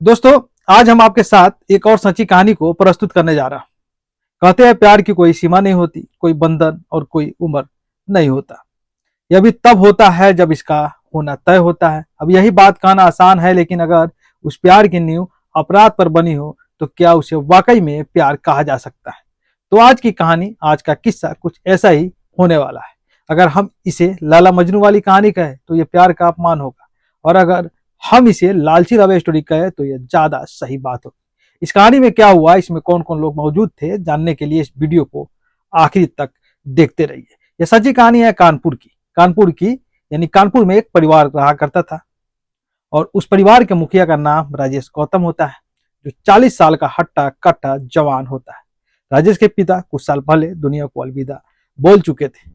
दोस्तों, आज हम आपके साथ एक और सच्ची कहानी को प्रस्तुत करने जा रहा हूं। कहते हैं प्यार की कोई सीमा नहीं होती, कोई बंधन और कोई उम्र नहीं होता। यह भी तब होता है जब इसका होना तय होता है। अब यही बात कहना आसान है, लेकिन अगर उस प्यार की नींव अपराध पर बनी हो तो क्या उसे वाकई में प्यार कहा जा सकता है। तो आज की कहानी, आज का किस्सा कुछ ऐसा ही होने वाला है। अगर हम इसे लाला मजनू वाली कहानी कहें तो यह प्यार का अपमान होगा, और अगर हम इसे लालची लव स्टोरी कहें तो यह ज्यादा सही बात होगी। इस कहानी में क्या हुआ, इसमें कौन कौन लोग मौजूद थे, जानने के लिए इस वीडियो को आखिरी तक देखते रहिए। यह सच्ची कहानी है कानपुर की यानी कानपुर में एक परिवार रहा करता था, और उस परिवार के मुखिया का नाम राजेश गौतम होता है, जो 40 साल का हट्टा कट्टा जवान होता है। राजेश के पिता कुछ साल पहले दुनिया को अलविदा बोल चुके थे।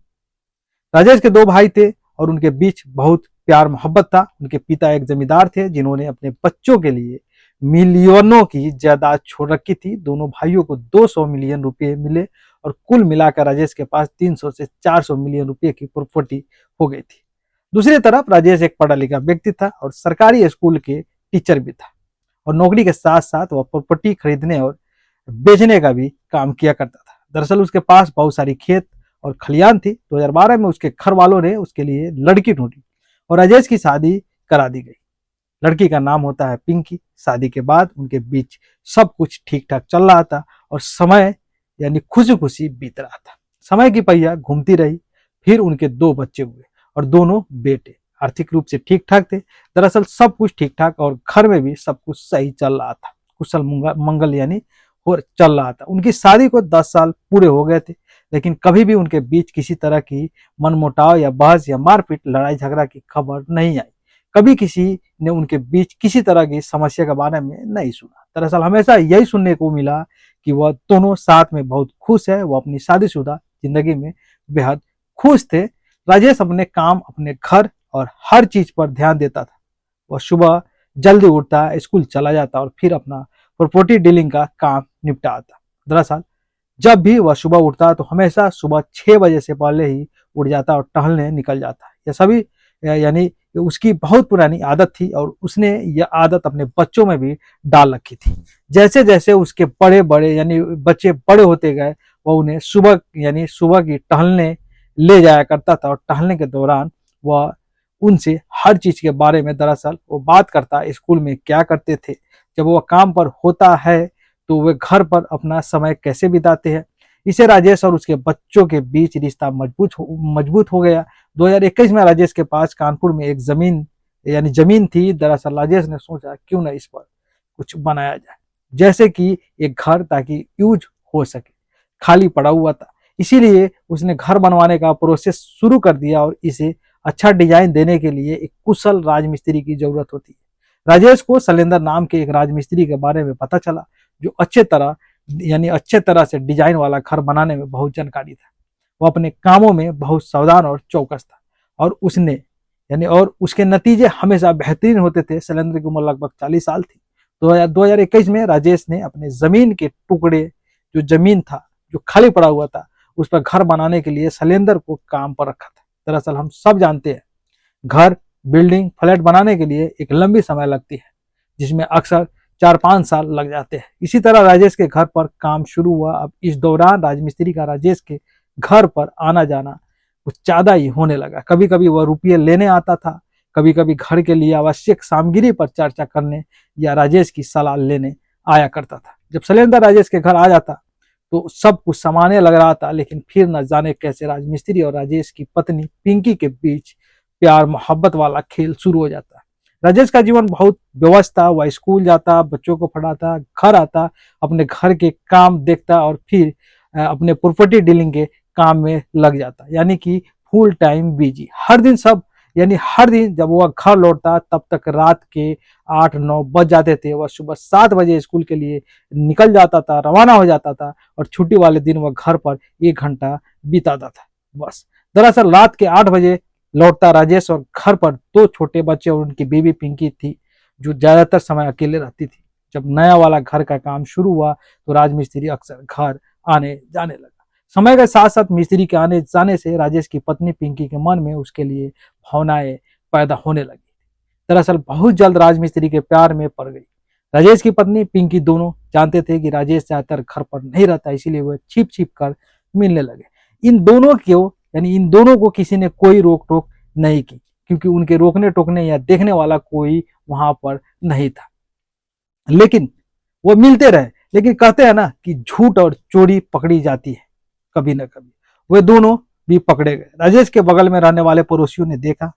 राजेश के दो भाई थे और उनके बीच बहुत प्यार मोहब्बत था। उनके पिता एक जमींदार थे जिन्होंने अपने बच्चों के लिए मिलियनों की जायदाद छोड़ रखी थी। दोनों भाइयों को 200 मिलियन रुपए मिले, और कुल मिलाकर राजेश के पास 300 से 400 मिलियन रुपए की प्रॉपर्टी हो गई थी। दूसरी तरफ राजेश एक पढ़ा लिखा व्यक्ति था और सरकारी स्कूल के टीचर भी था, और नौकरी के साथ साथ वह प्रॉपर्टी खरीदने और बेचने का भी काम किया करता था। दरअसल उसके पास बहुत सारी खेत और खलियान थी। 2012 में उसके घर वालों ने उसके लिए लड़की ढूंढी और राजेश की शादी करा दी गई। लड़की का नाम होता है पिंकी। शादी के बाद उनके बीच सब कुछ ठीक ठाक चल रहा था और समय यानी खुशी खुशी बीत रहा था। समय की पहिया घूमती रही। फिर उनके दो बच्चे हुए और दोनों बेटे आर्थिक रूप से ठीक ठाक थे। दरअसल सब कुछ ठीक ठाक और घर में भी सब कुछ सही चल रहा था, कुशल मंगल यानी और चल रहा था। उनकी शादी को 10 साल पूरे हो गए थे, लेकिन कभी भी उनके बीच किसी तरह की मनमुटाव या बहस या मारपीट लड़ाई झगड़ा की खबर नहीं आई। कभी किसी ने उनके बीच किसी तरह की समस्या के बारे में नहीं सुना। दरअसल हमेशा यही सुनने को मिला कि वह दोनों साथ में बहुत खुश है। वह अपनी शादीशुदा जिंदगी में बेहद खुश थे। राजेश अपने काम, अपने घर और हर चीज पर ध्यान देता था। वह सुबह जल्दी उठता, स्कूल चला जाता और फिर अपना प्रॉपर्टी डीलिंग का काम निपटाता। दरअसल जब भी वह सुबह उठता तो हमेशा सुबह 6 बजे से पहले ही उठ जाता और टहलने निकल जाता। यह सभी यानी उसकी बहुत पुरानी आदत थी, और उसने यह आदत अपने बच्चों में भी डाल रखी थी। जैसे जैसे उसके बड़े बड़े यानी बच्चे बड़े होते गए, वह उन्हें सुबह की टहलने ले जाया करता था, और टहलने के दौरान वह उनसे हर चीज के बारे में दरअसल वो बात करता। स्कूल में क्या करते थे, जब वह काम पर होता है तो वे घर पर अपना समय कैसे बिताते हैं। इसे राजेश और उसके बच्चों के बीच रिश्ता मजबूत हो गया। 2021 में राजेश के पास कानपुर में एक जमीन थी। दरअसल राजेश ने सोचा क्यों न इस पर कुछ बनाया जाए, जैसे कि एक घर, ताकि यूज हो सके। खाली पड़ा हुआ था, इसीलिए उसने घर बनवाने का प्रोसेस शुरू कर दिया, और इसे अच्छा डिजाइन देने के लिए एक कुशल राजमिस्त्री की जरूरत होती है। राजेश को शैलेंद्र नाम के एक राजमिस्त्री के बारे में पता चला, जो अच्छे तरह से डिजाइन वाला घर बनाने में बहुत जानकारी था। वो अपने कामों में बहुत सावधान और चौकस था, और उसके नतीजे हमेशा बेहतरीन होते थे। शैलेंद्र की उम्र लगभग 40 साल थी। 2021 में राजेश ने अपने जमीन के टुकड़े, जो जमीन था जो खाली पड़ा हुआ था, उस पर घर बनाने के लिए शैलेंद्र को काम पर रखा था। दरअसल हम सब जानते हैं, घर, बिल्डिंग, फ्लैट बनाने के लिए एक लंबी समय लगती है, जिसमें अक्सर 4-5 साल लग जाते हैं। इसी तरह राजेश के घर पर काम शुरू हुआ। अब इस दौरान राजमिस्त्री का राजेश के घर पर आना जाना कुछ ज्यादा ही होने लगा। कभी कभी वह रुपये लेने आता था, कभी कभी घर के लिए आवश्यक सामग्री पर चर्चा करने या राजेश की सलाह लेने आया करता था। जब शैलेंद्र राजेश के घर आ जाता तो सब कुछ सामान्य लग रहा था, लेकिन फिर न जाने कैसे राजमिस्त्री और राजेश की पत्नी पिंकी के बीच प्यार मोहब्बत वाला खेल शुरू हो जाता। राजेश का जीवन बहुत व्यस्त था। वह स्कूल जाता, बच्चों को पढ़ाता, घर आता, अपने घर के काम देखता और फिर अपने प्रॉपर्टी डीलिंग के काम में लग जाता, यानी कि फुल टाइम बिजी। हर दिन जब वह घर लौटता तब तक रात के 8-9 बज जाते थे। वह सुबह 7 बजे स्कूल के लिए निकल जाता था, रवाना हो जाता था, और छुट्टी वाले दिन वह घर पर 1 घंटा बिताता था बस। दरअसल रात के 8 बजे लौटता राजेश, और घर पर 2 छोटे बच्चे और उनकी बीवी पिंकी थी, जो ज्यादातर समय अकेले रहती थी। जब नया वाला घर का काम शुरू हुआ तो राजमिस्त्री अक्सर घर आने जाने लगा। समय के साथ साथ मिस्त्री के आने जाने से राजेश की पत्नी पिंकी के मन में उसके लिए भावनाएं पैदा होने लगी। दरअसल बहुत जल्द राजमिस्त्री के प्यार में पड़ गई। राजेश की पत्नी पिंकी दोनों जानते थे कि राजेश ज्यादातर घर पर नहीं रहता, इसीलिए वह छिप छिप कर मिलने लगे। इन दोनों को किसी ने कोई रोक टोक नहीं की, क्योंकि उनके रोकने टोकने या देखने वाला कोई वहां पर नहीं था। लेकिन वो मिलते रहे। लेकिन कहते हैं ना कि झूठ और चोरी पकड़ी जाती है कभी ना कभी। वे दोनों भी पकड़े गए। राजेश के बगल में रहने वाले पड़ोसियों ने देखा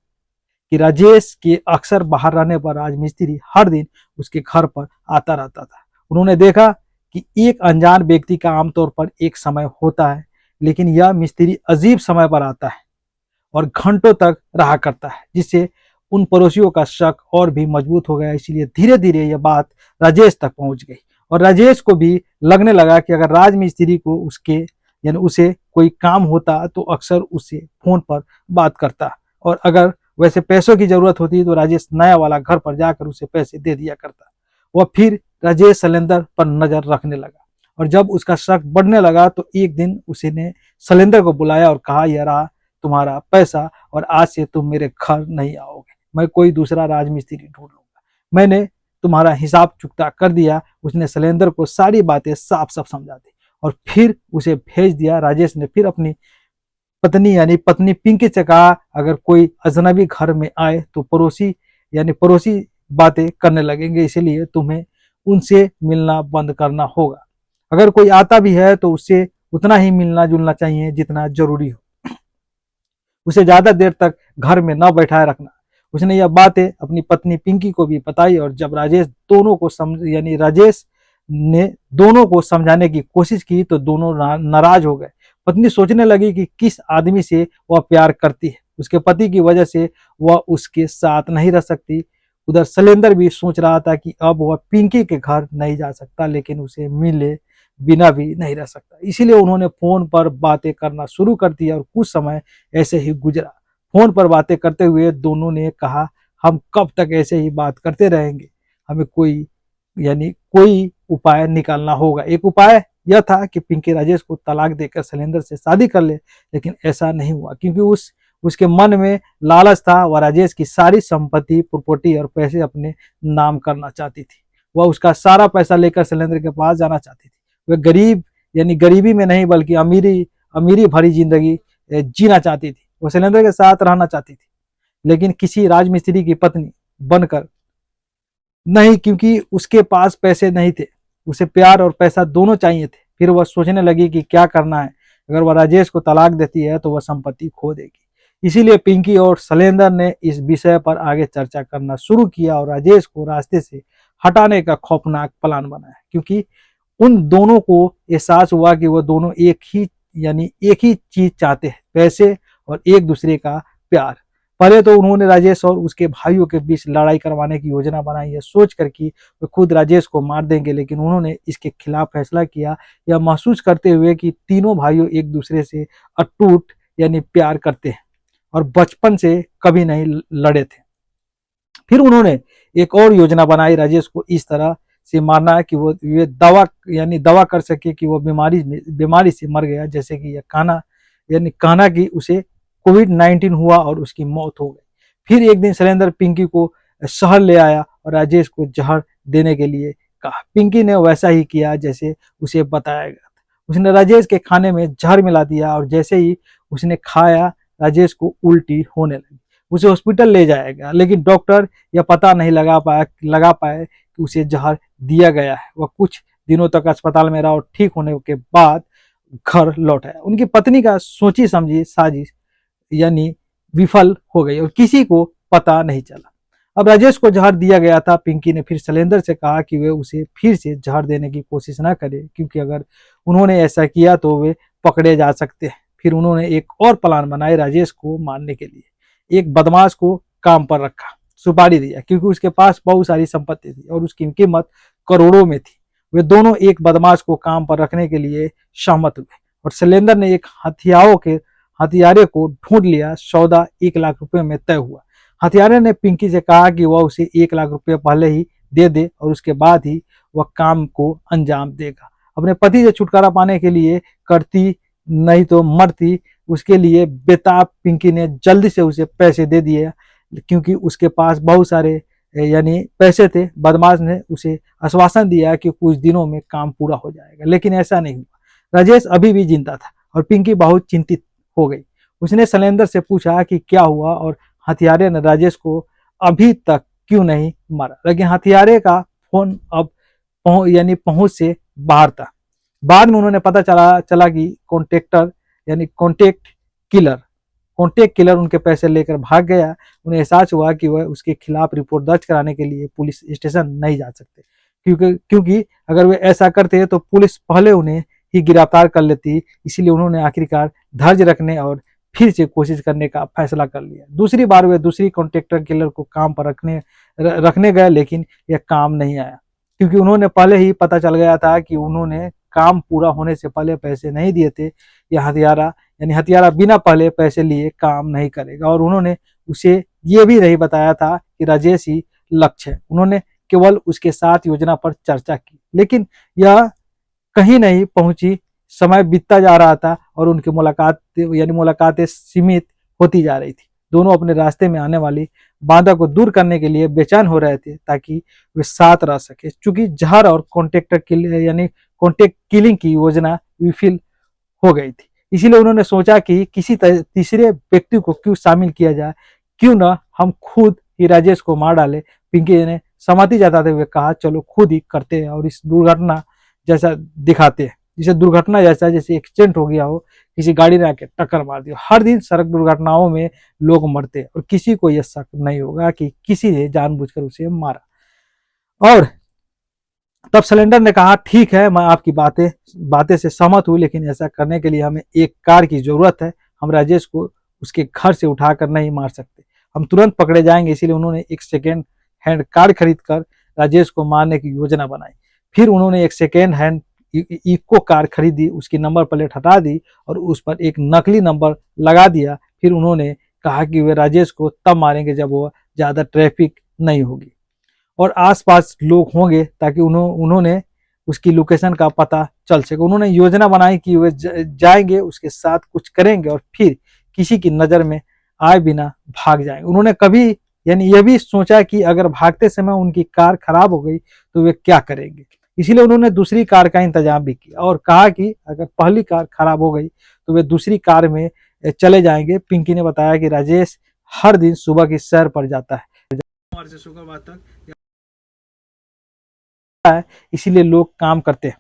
कि राजेश के अक्सर बाहर रहने पर राजमिस्त्री हर दिन उसके घर पर आता रहता था। उन्होंने देखा कि एक अनजान व्यक्ति का आमतौर पर एक समय होता है, लेकिन यह मिस्त्री अजीब समय पर आता है और घंटों तक रहा करता है, जिससे उन पड़ोसियों का शक और भी मजबूत हो गया। इसलिए धीरे धीरे यह बात राजेश तक पहुंच गई और राजेश को भी लगने लगा कि अगर राजमिस्त्री को उसे कोई काम होता तो अक्सर उससे फोन पर बात करता, और अगर वैसे पैसों की जरूरत होती तो राजेश नया वाला घर पर जाकर उसे पैसे दे दिया करता। वह फिर राजेश शैलेंद्र पर नजर रखने लगा, और जब उसका शक बढ़ने लगा तो एक दिन उसने शैलेंद्र को बुलाया और कहा, यह रहा तुम्हारा पैसा और आज से तुम मेरे घर नहीं आओगे, मैं कोई दूसरा राजमिस्त्री ढूंढ लूंगा, मैंने तुम्हारा हिसाब चुकता कर दिया। उसने शैलेंद्र को सारी बातें साफ साफ समझा दी और फिर उसे भेज दिया। राजेश ने फिर अपनी पत्नी पिंकी से कहा, अगर कोई अजनबी घर में आए तो पड़ोसी बातें करने लगेंगे, इसीलिए तुम्हें उनसे मिलना बंद करना होगा। अगर कोई आता भी है तो उससे उतना ही मिलना जुलना चाहिए जितना जरूरी हो, उसे ज्यादा देर तक घर में न बैठाए रखना। उसने यह बातें अपनी पत्नी पिंकी को भी बताई, और जब राजेश ने दोनों को समझाने की कोशिश की तो दोनों नाराज हो गए। पत्नी सोचने लगी कि किस आदमी से वह प्यार करती है, उसके पति की वजह से वह उसके साथ नहीं रह सकती। उधर शैलेंद्र भी सोच रहा था कि अब वह पिंकी के घर नहीं जा सकता, लेकिन उसे मिले बिना भी नहीं रह सकता। इसीलिए उन्होंने फोन पर बातें करना शुरू कर दिया और कुछ समय ऐसे ही गुजरा। फोन पर बातें करते हुए दोनों ने कहा, हम कब तक ऐसे ही बात करते रहेंगे, हमें कोई उपाय निकालना होगा। एक उपाय यह था कि पिंकी राजेश को तलाक देकर शैलेंद्र से शादी कर ले, लेकिन ऐसा नहीं हुआ, क्योंकि उसके मन में लालच था। वह राजेश की सारी संपत्ति, प्रॉपर्टी और पैसे अपने नाम करना चाहती थी। वह उसका सारा पैसा लेकर शैलेंद्र के पास जाना चाहती थी। वह गरीबी में नहीं बल्कि अमीरी भरी जिंदगी जीना चाहती थी। वह शैलेंद्र के साथ रहना चाहती थी, लेकिन किसी राजमिस्त्री की पत्नी बनकर नहीं, क्योंकि उसके पास पैसे नहीं थे। उसे प्यार और पैसा दोनों चाहिए थे। फिर वह सोचने लगी कि क्या करना है, अगर वह राजेश को तलाक देती है तो वह संपत्ति खो देगी। इसीलिए पिंकी और शैलेंद्र ने इस विषय पर आगे चर्चा करना शुरू किया और राजेश को रास्ते से हटाने का खौफनाक प्लान बनाया, क्योंकि उन दोनों को एहसास हुआ कि वह दोनों एक ही चीज चाहते हैं, पैसे और एक दूसरे का प्यार। पहले तो उन्होंने राजेश और उसके भाइयों के बीच लड़ाई करवाने की योजना बनाई, यह सोचकर कि वे खुद राजेश को मार देंगे, लेकिन उन्होंने इसके खिलाफ फैसला किया, यह महसूस करते हुए कि तीनों भाइयों एक दूसरे से अटूट प्यार करते हैं और बचपन से कभी नहीं लड़े थे। फिर उन्होंने एक और योजना बनाई, राजेश को इस तरह से मारना है कि वे दवा कर सके कि वो बीमारी से मर गया, जैसे कि यह कहना कि उसे कोविड-19 हुआ और उसकी मौत हो गई। फिर एक दिन शैलेंद्र पिंकी को शहर ले आया और राजेश को जहर देने के लिए कहा। पिंकी ने वैसा ही किया जैसे उसे बताया गया था। उसने राजेश के खाने में जहर मिला दिया और जैसे ही उसने खाया राजेश को उल्टी होने लगी। उसे हॉस्पिटल ले जाया गया, लेकिन डॉक्टर यह पता नहीं लगा पाए कि उसे जहर दिया गया है। वह कुछ दिनों तक अस्पताल में रहा और ठीक होने के बाद घर लौट आया। उनकी पत्नी का सोची समझी साजिश विफल हो गई और किसी को पता नहीं चला। अब राजेश को जहर दिया गया था। पिंकी ने फिर शैलेंद्र से कहा कि वे उसे फिर से जहर देने की कोशिश न करे, क्योंकि अगर उन्होंने ऐसा किया तो वे पकड़े जा सकते हैं। फिर उन्होंने एक और प्लान बनाए राजेश को मारने के लिए। एक बदमाश को काम पर रखा, सुपारी दिया, क्योंकि उसके पास बहुत सारी संपत्ति थी और उसकी कीमत करोड़ों में थी। वे दोनों एक बदमाश को काम पर रखने के लिए सहमत हुए और शैलेंद्र ने एक हथियारे को ढूंढ लिया। सौदा 1 लाख रुपए में तय हुआ। हथियारे ने पिंकी से कहा कि वह उसे 1 लाख रुपए पहले ही दे दे और उसके बाद ही वह काम को अंजाम देगा। अपने पति से छुटकारा पाने के लिए करती नहीं तो मरती, उसके लिए बेताब पिंकी ने जल्दी से उसे पैसे दे दिए, क्योंकि उसके पास बहुत सारे यानी पैसे थे, बदमाश ने उसे आश्वासन दिया कि कुछ दिनों में काम पूरा हो जाएगा, लेकिन ऐसा नहीं हुआ। राजेश अभी भी जिंदा था और पिंकी बहुत चिंतित हो गई। उसने शैलेंद्र से पूछा कि क्या हुआ और हथियारे ने राजेश को अभी तक क्यों नहीं मारा, लेकिन हथियारे का फोन अब यानी पहुंच से बाहर था। बाद में उन्होंने पता चला कि कॉन्टेक्ट किलर उनके पैसे लेकर भाग गया। उन्हें एहसास हुआ कि वह उसके खिलाफ रिपोर्ट दर्ज कराने के लिए पुलिस स्टेशन नहीं जा सकते, क्योंकि अगर वे ऐसा करते तो पुलिस पहले उन्हें ही गिरफ्तार कर लेती। इसीलिए उन्होंने आखिरकार धैर्य रखने और फिर से कोशिश करने का फैसला कर लिया। दूसरी बार वे दूसरी कॉन्ट्रैक्टर किलर को काम पर रखने गए, लेकिन यह काम नहीं आया, क्योंकि उन्होंने पहले ही पता चल गया था कि उन्होंने काम पूरा होने से पहले पैसे नहीं दिए थे। यह हथियारा बिना पहले पैसे लिए काम नहीं करेगा, और उन्होंने उसे ये भी नहीं बताया था कि राजेश ही लक्ष्य है। उन्होंने केवल उसके साथ योजना पर चर्चा की, लेकिन यह कहीं नहीं पहुंची। समय बीतता जा रहा था और उनकी मुलाकातें सीमित होती जा रही थी। दोनों अपने रास्ते में आने वाली बाधा को दूर करने के लिए बेचैन हो रहे थे, ताकि वे साथ रह सके। चूंकि जहर और कॉन्टेक्ट किलिंग की योजना विफल हो गई थी, इसीलिए उन्होंने सोचा कि किसी तीसरे व्यक्ति को क्यों शामिल किया जाए, क्यों न हम खुद ही राजेश को मार डाले। पिंकी ने सहमति जताते हुए कहा, चलो खुद ही करते हैं और इस दुर्घटना जैसा दिखाते हैं, जैसे एक्सीडेंट हो गया हो, किसी गाड़ी ने आके टक्कर मार दी। हर दिन सड़क दुर्घटनाओं में लोग मरते हैं और किसी को यह शक नहीं होगा कि किसी ने जानबूझकर उसे मारा। और तब सिलेंडर ने कहा, ठीक है, मैं आपकी बातें से सहमत हूं, लेकिन ऐसा करने के लिए हमें एक कार की जरूरत है। हम राजेश को उसके घर से उठाकर नहीं मार सकते, हम तुरंत पकड़े जाएंगे। इसीलिए उन्होंने एक सेकेंड हैंड कार खरीदकर राजेश को मारने की योजना बनाई। फिर उन्होंने एक सेकेंड हैंड इको कार खरीदी, उसकी नंबर प्लेट हटा दी और उस पर एक नकली नंबर लगा दिया। फिर उन्होंने कहा कि वे राजेश को तब मारेंगे जब वो ज्यादा ट्रैफिक नहीं होगी और आसपास लोग होंगे, ताकि उन्होंने उसकी लोकेशन का पता चल सके। उन्होंने योजना बनाई कि वे जाएंगे, उसके साथ कुछ करेंगे और फिर किसी की नजर में आए बिना भाग जाएंगे। उन्होंने कभी यह भी सोचा कि अगर भागते समय उनकी कार खराब हो गई तो वे क्या करेंगे। इसीलिए उन्होंने दूसरी कार का इंतजाम भी किया और कहा कि अगर पहली कार खराब हो गई तो वे दूसरी कार में चले जाएंगे। पिंकी ने बताया कि राजेश हर दिन सुबह की सैर पर जाता है, सोमवार से शुक्रवार तक, इसीलिए लोग काम करते हैं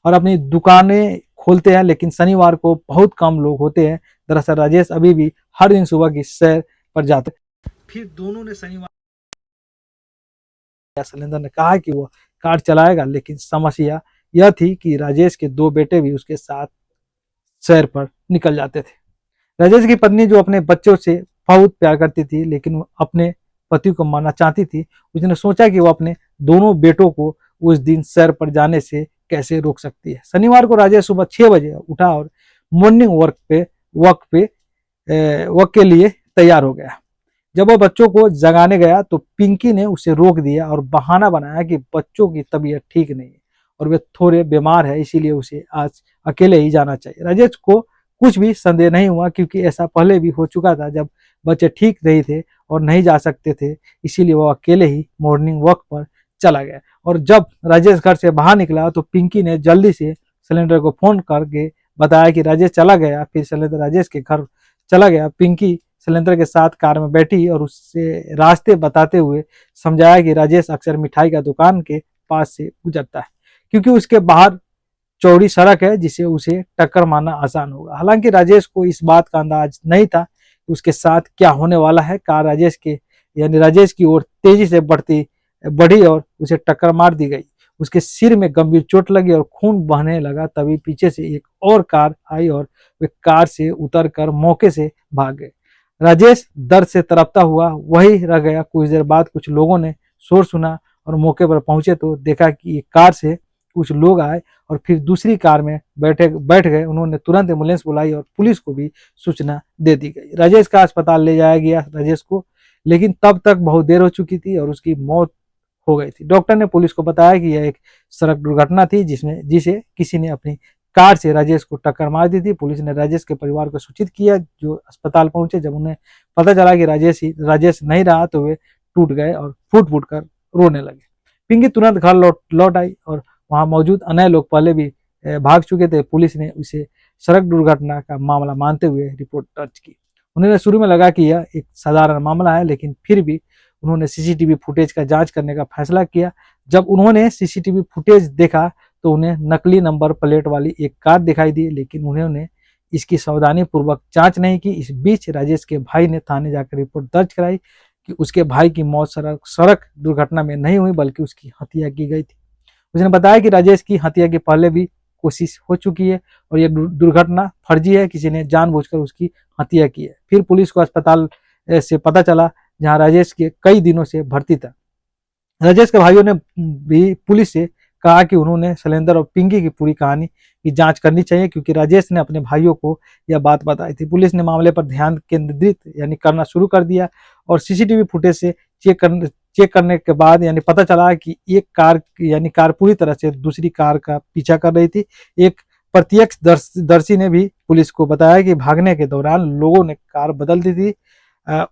और अपनी दुकानें खोलते हैं, लेकिन शनिवार को बहुत कम लोग होते हैं। दरअसल राजेश अभी भी हर दिन सुबह की सैर पर जाते। फिर दोनों ने शनिवार, सिलेंडर ने कहा कि वो कार चलाएगा, लेकिन समस्या यह थी कि राजेश के दो बेटे भी उसके साथ सैर पर निकल जाते थे। राजेश की पत्नी, जो अपने बच्चों से बहुत प्यार करती थी लेकिन वो अपने पति को मारना चाहती थी, उसने सोचा कि वो अपने दोनों बेटों को उस दिन सैर पर जाने से कैसे रोक सकती है। शनिवार को राजेश सुबह 6 बजे उठा और मॉर्निंग वॉक के लिए तैयार हो गया। जब वो बच्चों को जगाने गया तो पिंकी ने उसे रोक दिया और बहाना बनाया कि बच्चों की तबीयत ठीक नहीं है और वे थोड़े बीमार है, इसीलिए उसे आज अकेले ही जाना चाहिए। राजेश को कुछ भी संदेह नहीं हुआ, क्योंकि ऐसा पहले भी हो चुका था जब बच्चे ठीक नहीं थे और नहीं जा सकते थे। इसीलिए वो अकेले ही मॉर्निंग वॉक पर चला गया और जब राजेश घर से बाहर निकला तो पिंकी ने जल्दी से सिलेंडर को फोन करके बताया कि राजेश चला गया। फिर सिलेंडर राजेश के घर चला गया। पिंकी सिलेंडर के साथ कार में बैठी और उससे रास्ते बताते हुए समझाया कि राजेश अक्सर मिठाई का दुकान के पास से गुजरता है, क्योंकि उसके बाहर चौड़ी सड़क है जिसे उसे टक्कर मारना आसान होगा। हालांकि राजेश को इस बात का अंदाज नहीं था कि उसके साथ क्या होने वाला है। कार राजेश की ओर तेजी से बढ़ी और उसे टक्कर मार दी गई। उसके सिर में गंभीर चोट लगी और खून बहने लगा। तभी पीछे से एक और कार आई और वे कार से उतरकर मौके से भाग गए। राजेश दर्द से तड़पता हुआ वही रह गया। कुछ देर बाद कुछ लोगों ने शोर सुना और मौके पर पहुंचे तो देखा कि एक कार से कुछ लोग आए और फिर दूसरी कार में बैठ गए। उन्होंने तुरंत एम्बुलेंस बुलाई और पुलिस को भी सूचना दे दी गई। राजेश का अस्पताल ले जाया गया राजेश को, लेकिन तब तक बहुत देर हो चुकी थी और उसकी मौत हो गई थी। डॉक्टर ने पुलिस को बताया कि यह एक सड़क दुर्घटना थी जिसे किसी ने अपनी कार से राजेश को टक्कर मार दी थी। पुलिस ने राजेश के परिवार को सूचित किया, जो अस्पताल पहुंचे। जब उन्हें पता चला कि राजेश नहीं रहा तो वे टूट गए और फूट फूट कर रोने लगे। पिंकी तुरंत घर लौट आई और वहां मौजूद अन्य लोग पहले भी भाग चुके थे। पुलिस ने उसे सड़क दुर्घटना का मामला मानते हुए रिपोर्ट दर्ज की। उन्हें शुरू में लगा कि यह एक साधारण मामला है, लेकिन फिर भी उन्होंने सीसीटीवी फुटेज का जांच करने का फैसला किया। जब उन्होंने सीसीटीवी फुटेज देखा तो उन्हें नकली नंबर प्लेट वाली एक कार दिखाई दी, लेकिन उन्होंने इसकी सावधानी पूर्वक जांच नहीं की। इस बीच राजेश के भाई ने थाने जाकर रिपोर्ट दर्ज कराई कि उसके भाई की मौत सड़क दुर्घटना में नहीं हुई, बल्कि उसकी हत्या की गई थी। उसने बताया कि राजेश की हत्या की पहले भी कोशिश हो चुकी है और यह दुर्घटना फर्जी है, किसी ने जानबूझकर उसकी हत्या की है। फिर पुलिस को अस्पताल से पता चला जहां राजेश के कई दिनों से भर्ती था। राजेश के भाइयों ने भी पुलिस से कहा कि उन्होंने शैलेंद्र और पिंकी की पूरी कहानी की जांच करनी चाहिए, क्योंकि राजेश ने अपने भाइयों को यह बात बताई थी। पुलिस ने मामले पर ध्यान केंद्रित करना शुरू कर दिया और सीसीटीवी फुटेज से चेक करने के बाद पता चला कि एक कार पूरी तरह से दूसरी कार का पीछा कर रही थी। एक प्रत्यक्षदर्शी ने भी पुलिस को बताया कि भागने के दौरान लोगों ने कार बदल दी थी।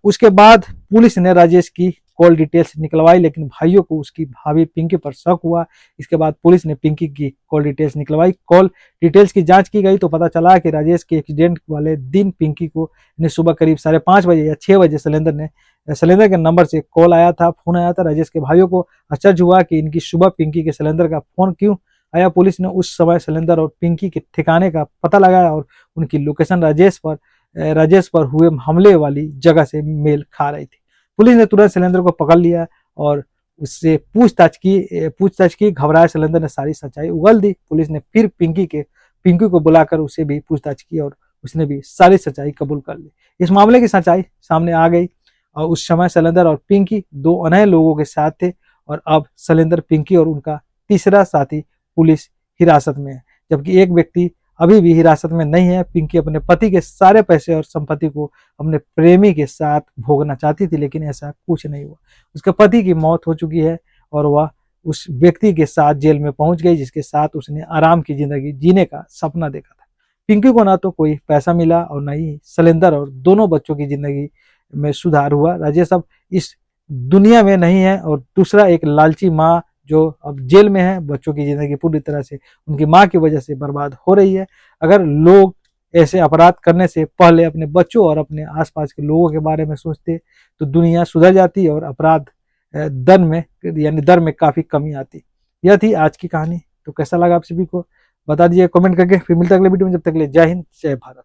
उसके बाद पुलिस ने राजेश की कॉल डिटेल्स निकलवाई, लेकिन भाइयों को उसकी भाभी पिंकी पर शक हुआ। इसके बाद पुलिस ने पिंकी की कॉल डिटेल्स निकलवाई। कॉल डिटेल्स की जांच की गई तो पता चला कि राजेश के एक्सीडेंट वाले दिन पिंकी को सुबह करीब 5:30 बजे या 6 बजे शैलेंद्र के नंबर से फोन आया था। राजेश के भाइयों को आश्चर्य हुआ कि इनकी सुबह पिंकी के शैलेंद्र का फोन क्यों आया। पुलिस ने उस समय शैलेंद्र और पिंकी के ठिकाने का पता लगाया और उनकी लोकेशन राजेश पर हुए हमले वाली जगह से मेल खा रही थी। पुलिस ने तुरंत शैलेंद्र को पकड़ लिया और उससे पूछताछ की। घबराए शैलेंद्र ने सारी सच्चाई उगल दी। पुलिस ने फिर पिंकी को बुलाकर उसे भी पूछताछ की और उसने भी सारी सच्चाई कबूल कर ली। इस मामले की सच्चाई सामने आ गई और उस समय शैलेंद्र और पिंकी 2 अन्य लोगों के साथ थे और अब शैलेंद्र, पिंकी और उनका तीसरा साथी पुलिस हिरासत में है, जबकि एक व्यक्ति अभी भी हिरासत में नहीं है। पिंकी अपने पति के सारे पैसे और संपत्ति को अपने प्रेमी के साथ भोगना चाहती थी, लेकिन ऐसा कुछ नहीं हुआ। उसके पति की मौत हो चुकी है और वह उस व्यक्ति के साथ जेल में पहुंच गई जिसके साथ उसने आराम की जिंदगी जीने का सपना देखा था। पिंकी को ना तो कोई पैसा मिला और न ही शैलेंद्र और दोनों बच्चों की जिंदगी में सुधार हुआ। राजेश अब इस दुनिया में नहीं है और दूसरा एक लालची माँ जो अब जेल में है, बच्चों की जिंदगी पूरी तरह से उनकी माँ की वजह से बर्बाद हो रही है। अगर लोग ऐसे अपराध करने से पहले अपने बच्चों और अपने आसपास के लोगों के बारे में सोचते तो दुनिया सुधर जाती और अपराध दर में काफी कमी आती। यह थी आज की कहानी। तो कैसा लगा आप सभी को बता दीजिए कमेंट करके। फिर मिलता है अगले वीडियो में, जब तक के लिए जय हिंद जय भारत।